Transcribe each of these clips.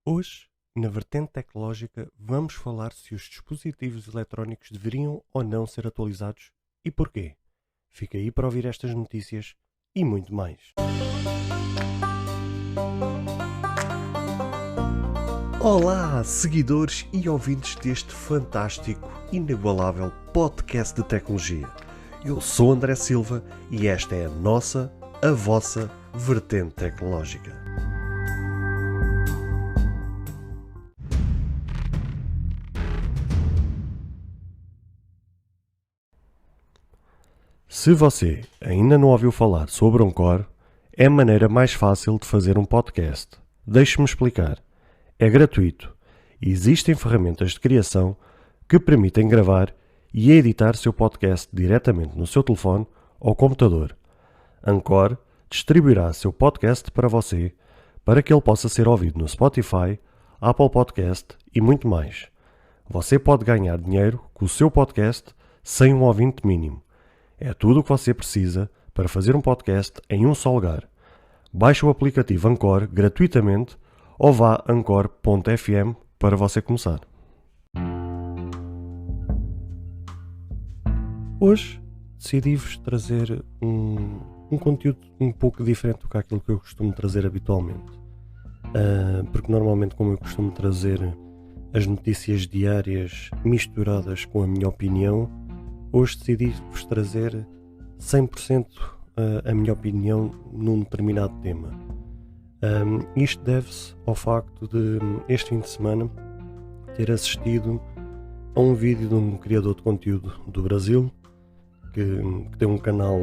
Hoje, na vertente tecnológica, vamos falar se os dispositivos eletrónicos deveriam ou não ser atualizados e porquê. Fica aí para ouvir estas notícias e muito mais. Olá, seguidores e ouvintes deste fantástico, inigualável podcast de tecnologia. Eu sou André Silva e esta é a vossa vertente tecnológica. Se você ainda não ouviu falar sobre Anchor, é a maneira mais fácil de fazer um podcast. Deixe-me explicar. É gratuito e existem ferramentas de criação que permitem gravar e editar seu podcast diretamente no seu telefone ou computador. Anchor distribuirá seu podcast para você para que ele possa ser ouvido no Spotify, Apple Podcast e muito mais. Você pode ganhar dinheiro com o seu podcast sem um ouvinte mínimo. É tudo o que você precisa para fazer um podcast em um só lugar. Baixe o aplicativo Anchor gratuitamente ou vá a anchor.fm para você começar. Hoje decidi-vos trazer um conteúdo um pouco diferente do que aquilo que eu costumo trazer habitualmente. Porque normalmente, como eu costumo trazer as notícias diárias misturadas com a minha opinião, hoje decidi-vos trazer 100% a minha opinião num determinado tema. Isto deve-se ao facto de, este fim de semana, ter assistido a um vídeo de um criador de conteúdo do Brasil, que tem um canal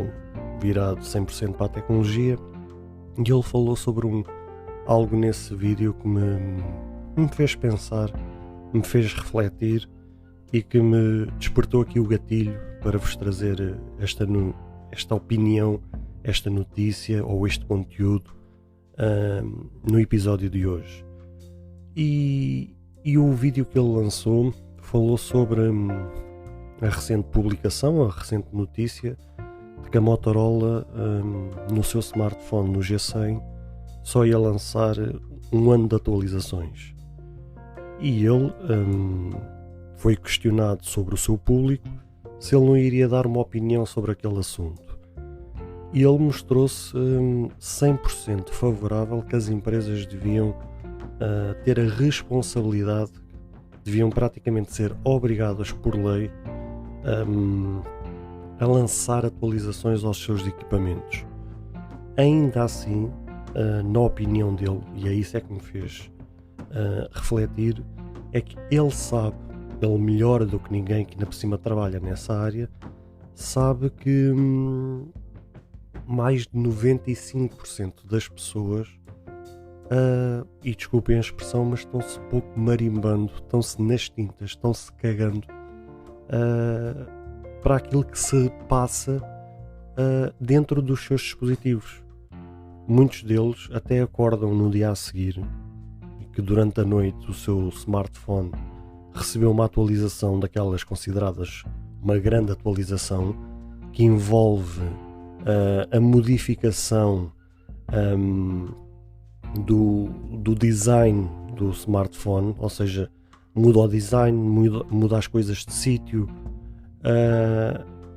virado 100% para a tecnologia, e ele falou sobre algo nesse vídeo que me fez pensar, me fez refletir, e que me despertou aqui o gatilho para vos trazer esta opinião, esta notícia ou este conteúdo no episódio de hoje. E o vídeo que ele lançou falou sobre a recente publicação, a recente notícia de que a Motorola no seu smartphone, no G100, só ia lançar um ano de atualizações. E ele foi questionado sobre o seu público se ele não iria dar uma opinião sobre aquele assunto. E ele mostrou-se 100% favorável que as empresas deviam ter a responsabilidade, deviam praticamente ser obrigadas por lei a lançar atualizações aos seus equipamentos. Ainda assim, na opinião dele, e é isso que me fez refletir, é que ele sabe, ele melhor do que ninguém que ainda por cima trabalha nessa área, sabe que mais de 95% das pessoas, e desculpem a expressão, mas estão-se pouco marimbando, estão-se nas tintas, estão-se cagando para aquilo que se passa dentro dos seus dispositivos. Muitos deles até acordam no dia a seguir e que durante a noite o seu smartphone recebeu uma atualização daquelas consideradas uma grande atualização, que envolve a modificação do design do smartphone, ou seja, muda o design, muda as coisas de sítio,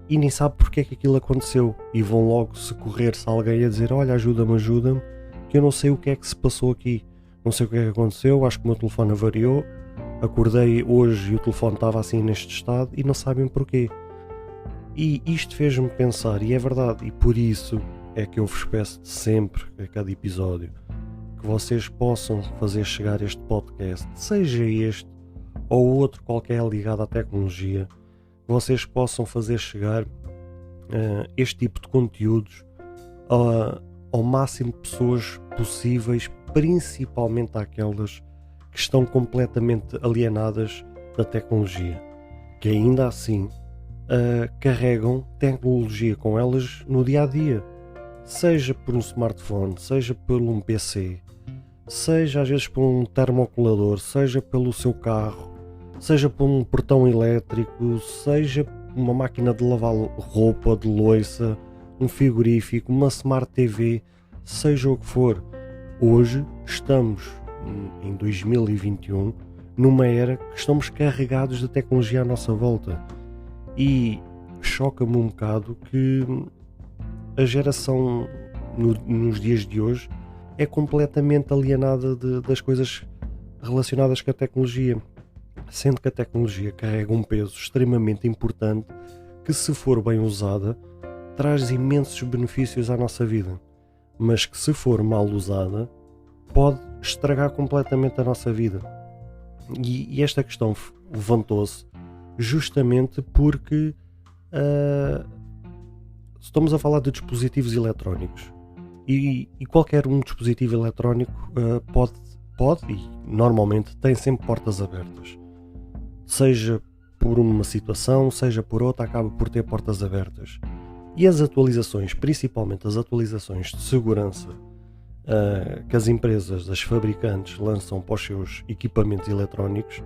e nem sabe porque é que aquilo aconteceu, e vão logo socorrer-se a alguém a dizer: olha, ajuda-me, que eu não sei o que é que se passou aqui, não sei o que é que aconteceu, acho que o meu telefone avariou, acordei hoje e o telefone estava assim neste estado, e não sabem porquê. E isto fez-me pensar, e é verdade, e por isso é que eu vos peço sempre, a cada episódio, que vocês possam fazer chegar este podcast, seja este ou outro qualquer ligado à tecnologia, que vocês possam fazer chegar este tipo de conteúdos ao máximo de pessoas possíveis, principalmente àquelas que estão completamente alienadas da tecnologia, que ainda assim carregam tecnologia com elas no dia a dia, seja por um smartphone, seja por um PC, seja às vezes por um termocolador, seja pelo seu carro, seja por um portão elétrico, seja uma máquina de lavar roupa, de louça, um frigorífico, uma Smart TV, seja o que for. Hoje estamos em 2021, numa era que estamos carregados de tecnologia à nossa volta. E choca-me um bocado que a geração nos dias de hoje é completamente alienada das coisas relacionadas com a tecnologia, sendo que a tecnologia carrega um peso extremamente importante que, se for bem usada, traz imensos benefícios à nossa vida, mas que, se for mal usada, pode estragar completamente a nossa vida. E esta questão levantou-se justamente porque estamos a falar de dispositivos eletrónicos, e qualquer um dispositivo eletrónico pode e normalmente tem sempre portas abertas, seja por uma situação, seja por outra, acaba por ter portas abertas. E as atualizações, principalmente as atualizações de segurança que as empresas, as fabricantes, lançam para os seus equipamentos eletrónicos,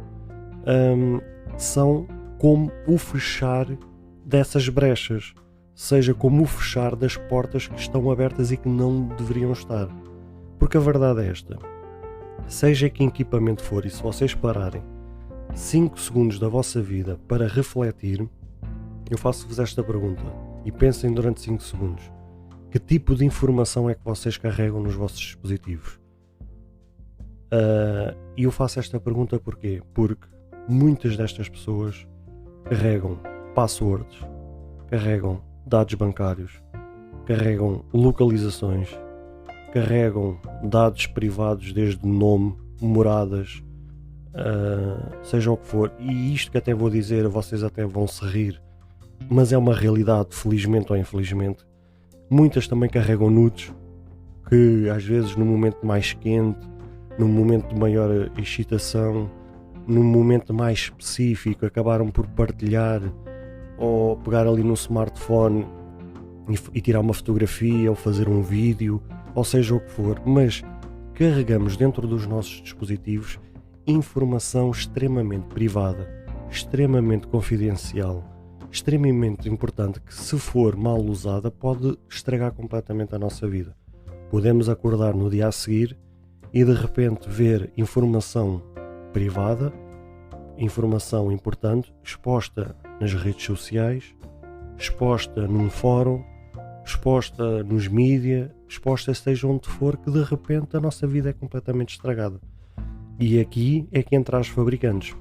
são como o fechar dessas brechas, seja como o fechar das portas que estão abertas e que não deveriam estar. Porque a verdade é esta: seja que equipamento for, e se vocês pararem 5 segundos da vossa vida para refletir, eu faço-vos esta pergunta e pensem durante 5 segundos: que tipo de informação é que vocês carregam nos vossos dispositivos? E eu faço esta pergunta porquê? Porque muitas destas pessoas carregam passwords, carregam dados bancários, carregam localizações, carregam dados privados, desde nome, moradas, seja o que for. E isto que até vou dizer, vocês até vão se rir, mas é uma realidade, felizmente ou infelizmente. Muitas também carregam nudes, que às vezes no momento mais quente, no momento de maior excitação, num momento mais específico, acabaram por partilhar ou pegar ali no smartphone e tirar uma fotografia ou fazer um vídeo, ou seja o que for. Mas carregamos dentro dos nossos dispositivos informação extremamente privada, extremamente confidencial, extremamente importante, que, se for mal usada, pode estragar completamente a nossa vida. Podemos acordar no dia a seguir e de repente ver informação privada, informação importante, exposta nas redes sociais, exposta num fórum, exposta nos mídias, exposta seja onde for, que de repente a nossa vida é completamente estragada. E aqui é que entra as fabricantes.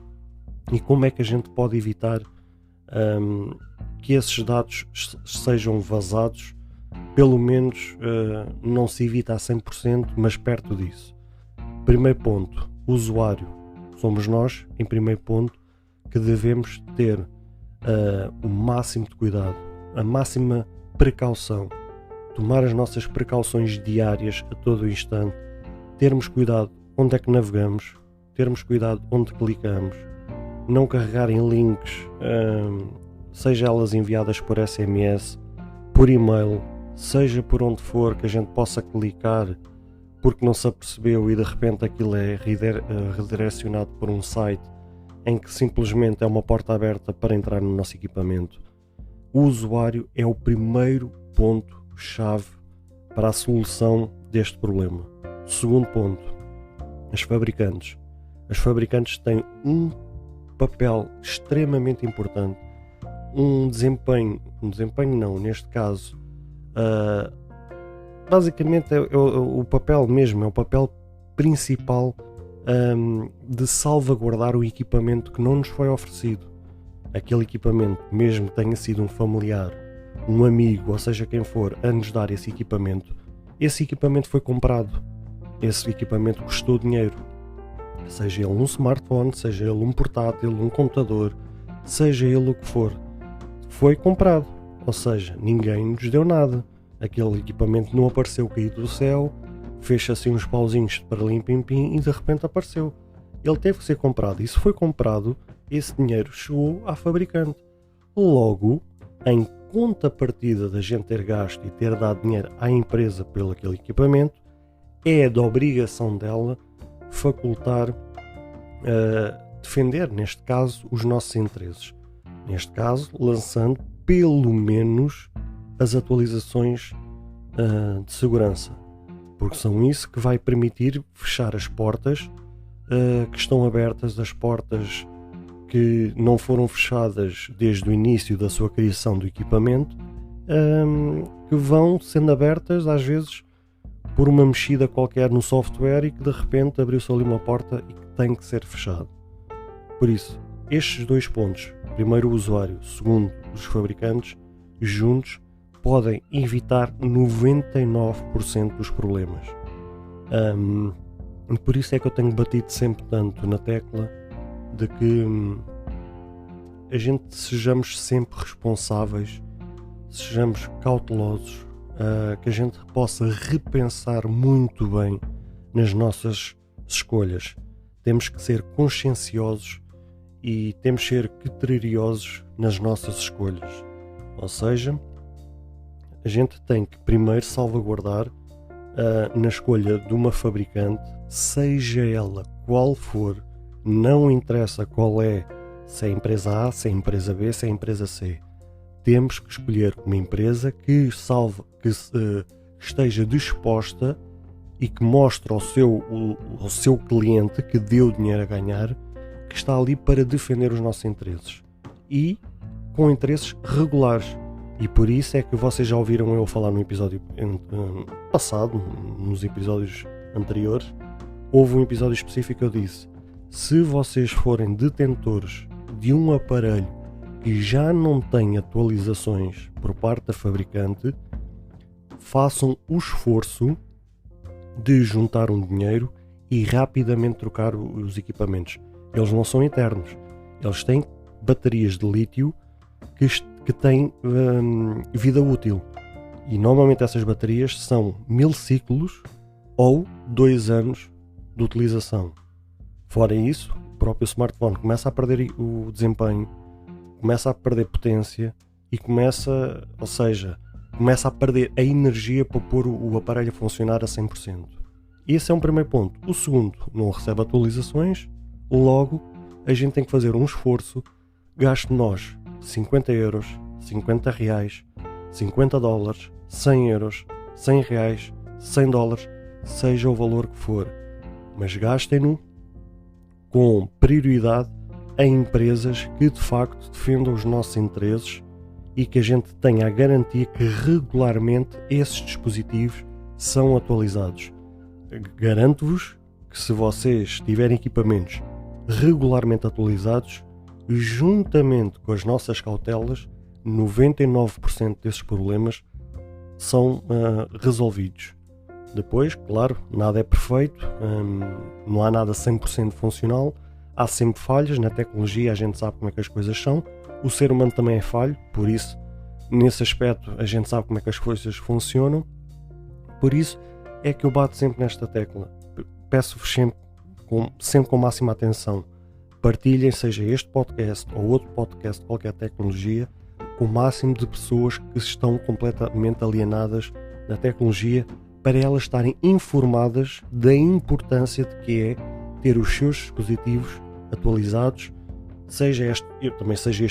E como é que a gente pode evitar que esses dados sejam vazados? Pelo menos não se evita a 100%, mas perto disso. Primeiro ponto: usuário. Somos nós, em primeiro ponto, que devemos ter o máximo de cuidado, a máxima precaução, tomar as nossas precauções diárias a todo o instante, termos cuidado onde é que navegamos, termos cuidado onde clicamos, não carregar em links, seja elas enviadas por SMS, por e-mail, seja por onde for, que a gente possa clicar porque não se apercebeu e de repente aquilo é redirecionado por um site em que simplesmente é uma porta aberta para entrar no nosso equipamento. O usuário é o primeiro ponto-chave para a solução deste problema. Segundo ponto: as fabricantes. As fabricantes têm um papel extremamente importante, neste caso, basicamente é o papel mesmo, é o papel principal de salvaguardar o equipamento que não nos foi oferecido. Aquele equipamento, mesmo que tenha sido um familiar, um amigo, ou seja quem for, a nos dar esse equipamento foi comprado, esse equipamento custou dinheiro, seja ele um smartphone, seja ele um portátil, um computador, seja ele o que for, foi comprado, ou seja, ninguém nos deu nada. Aquele equipamento não apareceu caído do céu, fez assim uns pauzinhos para limpim-pim e de repente apareceu. Ele teve que ser comprado, e se foi comprado, esse dinheiro chegou à fabricante. Logo, em contrapartida da gente ter gasto e ter dado dinheiro à empresa pelo aquele equipamento, é da obrigação dela facultar, defender, neste caso, os nossos interesses. Neste caso, lançando pelo menos as atualizações de segurança. porque são isso que vai permitir fechar as portas que estão abertas, as portas que não foram fechadas desde o início da sua criação do equipamento, que vão sendo abertas às vezes por uma mexida qualquer no software e que de repente abriu-se ali uma porta e que tem que ser fechado. Por isso, estes dois pontos, primeiro o usuário, segundo os fabricantes, juntos podem evitar 99% dos problemas. Por isso é que eu tenho batido sempre tanto na tecla de que a gente sejamos sempre responsáveis, sejamos cautelosos, que a gente possa repensar muito bem nas nossas escolhas. Temos que ser conscienciosos e temos que ser criteriosos nas nossas escolhas. Ou seja, a gente tem que primeiro salvaguardar na escolha de uma fabricante, seja ela qual for, não interessa qual é, se é a empresa A, se é a empresa B, se é a empresa C. Temos que escolher uma empresa que esteja disposta e que mostre ao seu cliente que deu dinheiro a ganhar, que está ali para defender os nossos interesses e com interesses regulares. E por isso é que vocês já ouviram eu falar no episódio passado, nos episódios anteriores, houve um episódio específico que eu disse: se vocês forem detentores de um aparelho que já não tem atualizações por parte da fabricante, façam o esforço de juntar um dinheiro e rapidamente trocar os equipamentos. Eles não são eternos, eles têm baterias de lítio que têm vida útil, e normalmente essas baterias são 1000 ciclos ou 2 anos de utilização. Fora isso, o próprio smartphone começa a perder o desempenho, começa a perder potência e começa a perder a energia para pôr o aparelho a funcionar a 100%. Esse é um primeiro ponto. O segundo, não recebe atualizações, logo a gente tem que fazer um esforço, gaste nós 50 euros, 50 reais, 50 dólares, 100 euros, 100 reais, 100 dólares, seja o valor que for, mas gastem-no com prioridade em empresas que de facto defendam os nossos interesses e que a gente tenha a garantia que regularmente esses dispositivos são atualizados. Garanto-vos que se vocês tiverem equipamentos regularmente atualizados, juntamente com as nossas cautelas, 99% desses problemas são resolvidos. Depois, claro, nada é perfeito, não há nada 100% funcional, há sempre falhas na tecnologia, a gente sabe como é que as coisas são, o ser humano também é falho, por isso, nesse aspecto, a gente sabe como é que as coisas funcionam, por isso é que eu bato sempre nesta tecla. Peço-vos sempre com máxima atenção, partilhem, seja este podcast ou outro podcast de qualquer tecnologia, com o máximo de pessoas que estão completamente alienadas da tecnologia, para elas estarem informadas da importância de que é ter os seus dispositivos atualizados, seja este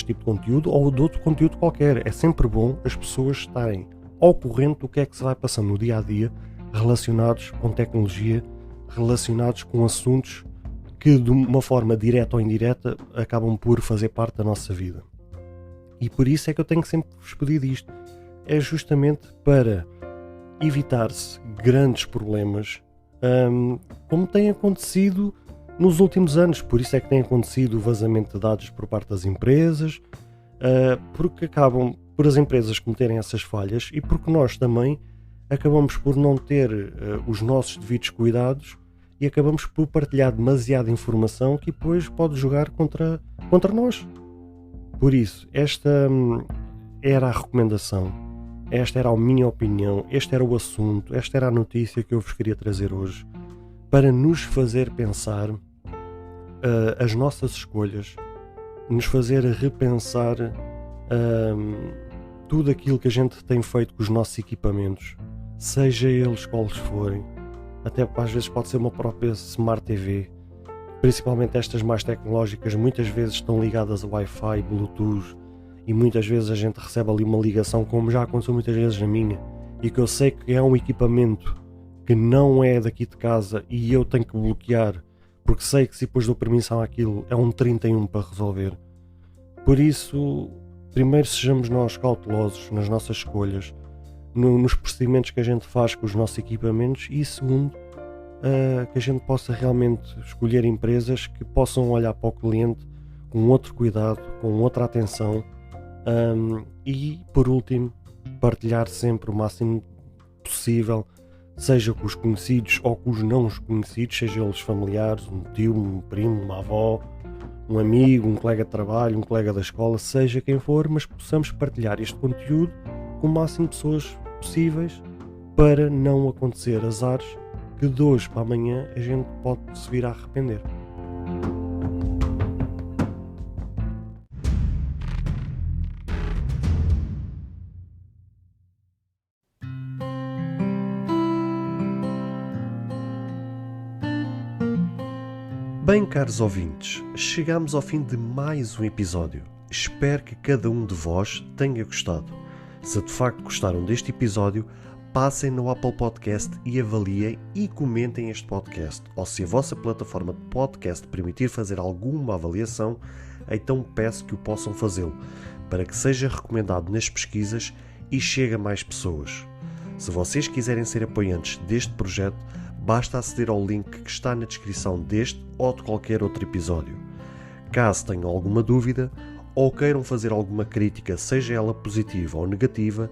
tipo de conteúdo ou de outro conteúdo qualquer. É sempre bom as pessoas estarem ao corrente do que é que se vai passando no dia a dia, relacionados com tecnologia, relacionados com assuntos que de uma forma direta ou indireta acabam por fazer parte da nossa vida. E por isso é que eu tenho sempre vos pedido isto, é justamente para evitar-se grandes problemas, como tem acontecido nos últimos anos. Por isso é que tem acontecido o vazamento de dados por parte das empresas, porque acabam por as empresas cometerem essas falhas e porque nós também acabamos por não ter os nossos devidos cuidados e acabamos por partilhar demasiada informação que depois pode jogar contra nós. Por isso, esta era a recomendação, esta era a minha opinião, este era o assunto, esta era a notícia que eu vos queria trazer hoje, para nos fazer pensar as nossas escolhas, nos fazer repensar tudo aquilo que a gente tem feito com os nossos equipamentos, seja eles quais forem, até às vezes pode ser uma própria Smart TV, principalmente estas mais tecnológicas, muitas vezes estão ligadas a Wi-Fi, Bluetooth, e muitas vezes a gente recebe ali uma ligação, como já aconteceu muitas vezes na minha, e que eu sei que é um equipamento que não é daqui de casa e eu tenho que bloquear, porque sei que se depois dou permissão àquilo é um 31 para resolver. Por isso, primeiro sejamos nós cautelosos nas nossas escolhas, nos procedimentos que a gente faz com os nossos equipamentos, e segundo, que a gente possa realmente escolher empresas que possam olhar para o cliente com outro cuidado, com outra atenção, e por último, partilhar sempre o máximo possível, seja com os conhecidos ou com os não conhecidos, seja eles familiares, um tio, um primo, uma avó, um amigo, um colega de trabalho, um colega da escola, seja quem for, mas que possamos partilhar este conteúdo com o máximo de pessoas possíveis para não acontecer azares que de hoje para amanhã a gente pode se vir a arrepender. Bem, caros ouvintes, chegamos ao fim de mais um episódio. Espero que cada um de vós tenha gostado. Se de facto gostaram deste episódio, passem no Apple Podcast e avaliem e comentem este podcast. Ou se a vossa plataforma de podcast permitir fazer alguma avaliação, então peço que o possam fazê-lo, para que seja recomendado nas pesquisas e chegue a mais pessoas. Se vocês quiserem ser apoiantes deste projeto, basta aceder ao link que está na descrição deste ou de qualquer outro episódio. Caso tenham alguma dúvida ou queiram fazer alguma crítica, seja ela positiva ou negativa,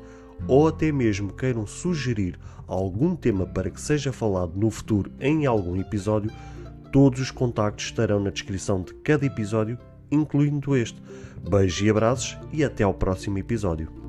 ou até mesmo queiram sugerir algum tema para que seja falado no futuro em algum episódio, todos os contactos estarão na descrição de cada episódio, incluindo este. Beijos e abraços e até ao próximo episódio.